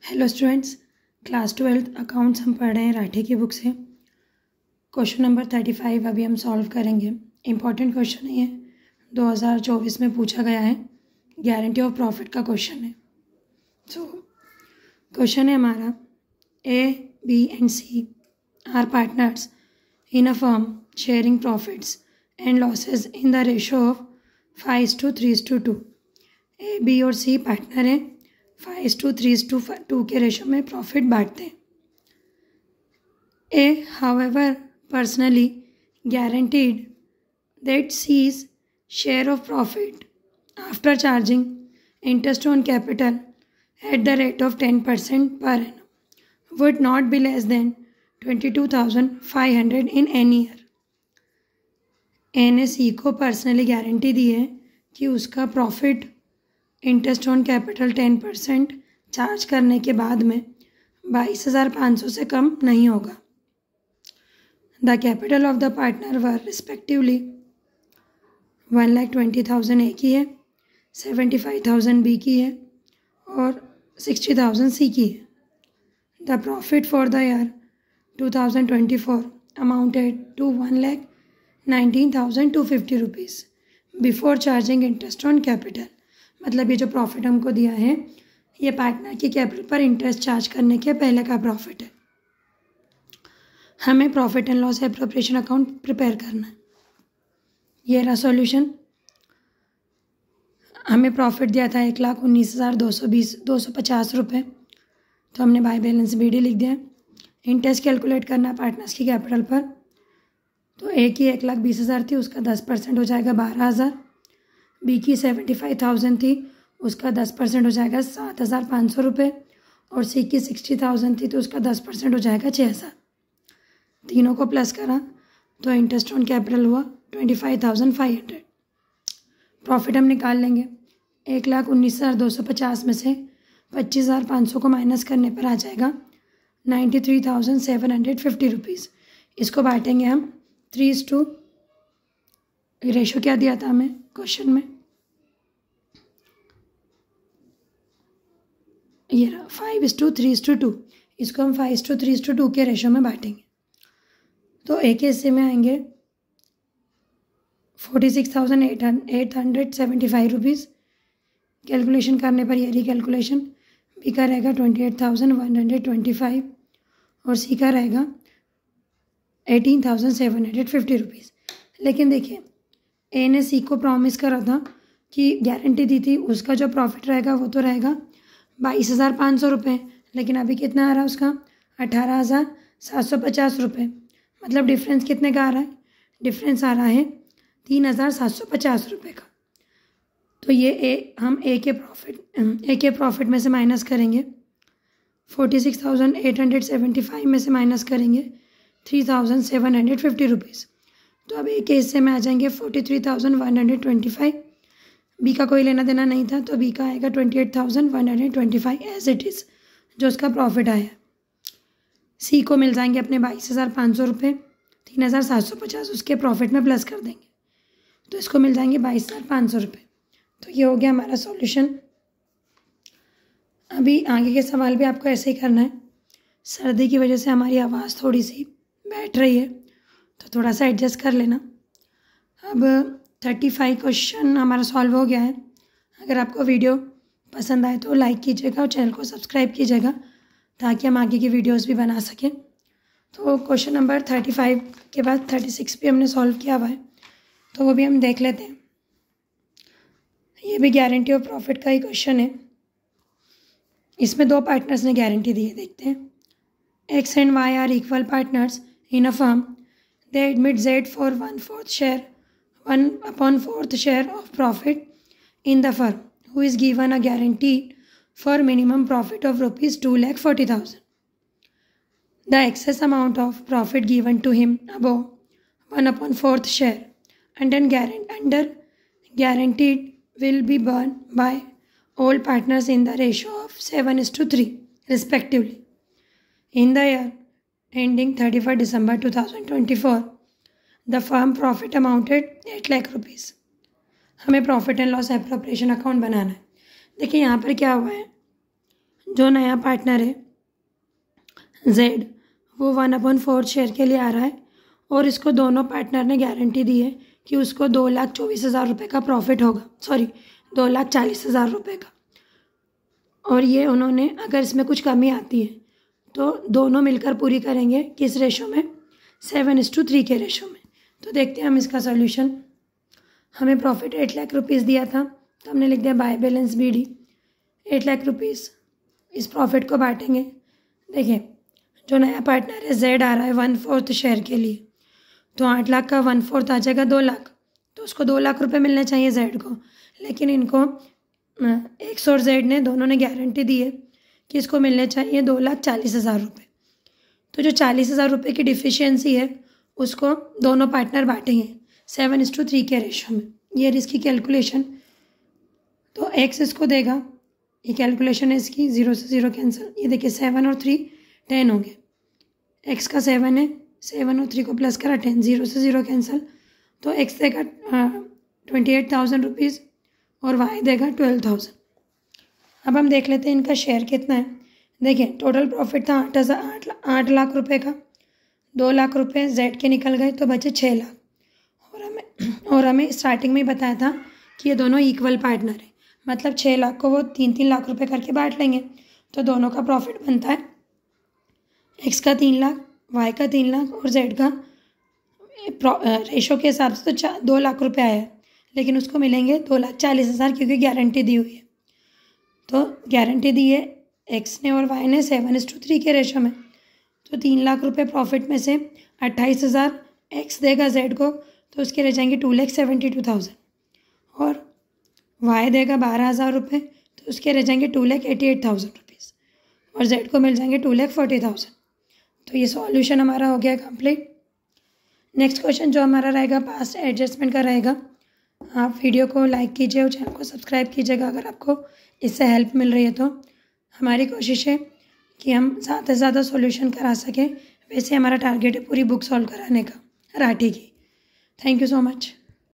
Hello students, class 12 accounts हम पढ़ रहे हैं राठी की बुक से। क्वेश्चन नंबर 35 अभी हम सॉल्व करेंगे। इम्पॉर्टेंट क्वेश्चन है ये, 2024 में पूछा गया है, गारंटी ऑफ प्रॉफिट का क्वेश्चन है। सो क्वेश्चन है हमारा, A B and C are partners in a firm sharing profits and losses in the ratio of 5:3:2। A B और सी पार्टनर हैं, 5:3:2 के रेशो में प्रॉफिट बांटते हैं। A however personally guaranteed that C's share of profit after charging interest on capital at the rate of 10% per annum would not be less than 22,500 in any year। ए ने सी को personally guarantee दी है कि उसका profit interest on capital 10% charge करने के बाद में 22,500 से कम नहीं होगा। The capital of the partner were respectively 1,20,000 ए की है, 75,000 बी की है और 60,000 सी की है। The profit for the year 2024 amounted to 1,19,250 rupees before charging interest on capital. मतलब ये जो प्रॉफिट हमको दिया है ये पार्टनर की कैपिटल पर इंटरेस्ट चार्ज करने के पहले का प्रॉफिट है। हमें profit and loss appropriation account prepare करना है। ये रहा सॉल्यूशन। हमें प्रॉफिट दिया था 1,19,250 रुपये, तो हमने बाय बैलेंस BD लिख दिया। इंटरेस्ट कैलकुलेट करना है पार्टनर्स की कैपिटल पर, तो ए की 1,20,000 थी, उसका 10% हो जाएगा 12,000। बी की 75,000 थी, उसका 10% हो जाएगा 7,500 रुपये और सी की 60,000 थी, तो उसका 10% हो जाएगा 6,000। तीनों को प्लस करा तो इंटरेस्ट ऑन कैपिटल हुआ 25,500। प्रॉफिट हम निकाल लेंगे। 1,19,250 में से 25,500 को माइनस करने पर आ जाएगा 93,750 रुपीज़। इसको बांटेंगे हम 3:, रेशो क्या दिया था हमें क्वेश्चन में, ये रहा 5:3:2। इसको हम 5:3:2 के रेशो में बांटेंगे। तो ए के हिस्से में आएंगे 46,875 रुपीज़। कैलकुलेशन करने पर ये कैलकुलेशन, बी का रहेगा 28,125 और सी का रहेगा 18,750 रुपीज़। लेकिन देखिए, ए ने सी को प्रॉमिस करा था कि गारंटी दी थी, उसका जो प्रॉफिट रहेगा वो तो रहेगा 22,500 रुपये, लेकिन अभी कितना आ रहा है उसका 18,750 रुपये। मतलब डिफरेंस कितने का आ रहा है, डिफरेंस आ रहा है 3,750 रुपये का। तो ये हम ए के प्रॉफिट में से माइनस करेंगे, 46,875 में से माइनस करेंगे 3,750 रुपीज़। तो अब ए के हिस्से में आ जाएंगे 43,125। बी का कोई लेना देना नहीं था, तो बी का आएगा 28,125 एज इट इज़, जो उसका प्रॉफिट आया। सी को मिल जाएंगे अपने 22,500 रुपये, 3,750 उसके प्रॉफिट में प्लस कर देंगे, तो इसको मिल जाएंगे 22,500 रुपये। तो ये हो गया हमारा सॉल्यूशन। अभी आगे के सवाल भी आपको ऐसे ही करना है। सर्दी की वजह से हमारी आवाज़ थोड़ी सी बैठ रही है, तो थोड़ा सा एडजस्ट कर लेना। अब 35 क्वेश्चन हमारा सॉल्व हो गया है। अगर आपको वीडियो पसंद आए तो लाइक कीजिएगा और चैनल को सब्सक्राइब कीजिएगा, ताकि हम आगे की वीडियोस भी बना सकें। तो क्वेश्चन नंबर 35 के बाद 36 भी हमने सॉल्व किया हुआ है, तो वो भी हम देख लेते हैं। ये भी गारंटी ऑफ प्रॉफिट का ही क्वेश्चन है। इसमें 2 पार्टनर्स ने गारंटी दी है, देखते हैं। X and Y are equal partners in a firm. They admit Z for 1/4 share of profit in the firm, who is given a guarantee for minimum profit of rupees 2,40,000. The excess amount of profit given to him above 1/4 share under guaranteed will be borne by all partners in the ratio of 7:3 respectively. In the year ending 31st December 2024, the firm profit amounted 8 lakh rupees. हमें profit and loss appropriation account बनाना है। देखिए यहाँ पर क्या हुआ है, जो नया पार्टनर है जेड, वो 1/4 शेयर के लिए आ रहा है और इसको दोनों पार्टनर ने गारंटी दी है कि उसको 2,24,000 रुपये का प्रॉफिट होगा, सॉरी 2,40,000 रुपये का। और ये उन्होंने, अगर इसमें कुछ कमी आती है तो दोनों मिलकर पूरी करेंगे। किस रेशो में? 7:3 के रेशो में। तो देखते हैं हम इसका सोल्यूशन। हमें प्रॉफिट 8 लाख रुपीज़ दिया था, तो हमने लिख दिया by balance BD 8 lakh rupees. इस प्रॉफिट को बांटेंगे। देखिए, जो नया पार्टनर है जेड आ रहा है 1/4 शेयर के लिए, तो 8 लाख का 1/4 आ जाएगा 2 लाख, तो उसको 2 लाख रुपए मिलने चाहिए जेड को। लेकिन इनको एक्स और जेड ने दोनों ने गारंटी दी है कि इसको मिलने चाहिए 2,40,000 रुपये। तो जो 40,000 रुपये की डिफिशियंसी है उसको दोनों पार्टनर बांटेंगे 7:3 के रेशो में। ये इसकी कैलकुलेशन, तो एक्स इसको देगा, ये कैलकुलेशन है इसकी, 0 से 0 कैंसिल। ये देखिए 7 और 3 10 हो गए। एक्स का 7 है, 7 और 3 को प्लस करा 10, 0 से 0 कैंसिल। तो एक्स देगा 28,000 रुपीज़ और वाई देगा 12,000। अब हम देख लेते हैं इनका शेयर कितना है। देखिए, टोटल प्रॉफिट था 8 लाख रुपए का, 2 लाख रुपए जेड के निकल गए तो बचे 6 लाख। और हमें स्टार्टिंग में ही बताया था कि ये दोनों इक्वल पार्टनर है, मतलब 6 लाख को वो 3-3 लाख रुपए करके बांट लेंगे। तो दोनों का प्रॉफिट बनता है एक्स का 3 लाख, वाई का 3 लाख और जेड का रेशो के हिसाब से तो 2 लाख रुपए आया है, लेकिन उसको मिलेंगे 2,40,000 क्योंकि गारंटी दी हुई है। तो गारंटी दी है एक्स ने और वाई ने 7:3 के रेशो में। तो 3 लाख रुपए प्रॉफिट में से 28,000 एक्स देगा जेड को, तो उसके रह जाएंगे 2,72,000 और वाई देगा 12,000 रुपये, तो उसके रह जाएंगे 2,88,000 रुपीज़ और जेड को मिल जाएंगे 2,40,000। तो ये सॉल्यूशन हमारा हो गया कंप्लीट। नेक्स्ट क्वेश्चन जो हमारा रहेगा पास्ट एडजस्टमेंट का रहेगा। आप वीडियो को लाइक कीजिए और चैनल को सब्सक्राइब कीजिएगा अगर आपको इससे हेल्प मिल रही है तो। हमारी कोशिश है कि हम ज़्यादा से ज़्यादा सॉल्यूशन करा सकें। वैसे हमारा टारगेट है पूरी बुक सॉल्व कराने का राठी की। Thank you so much.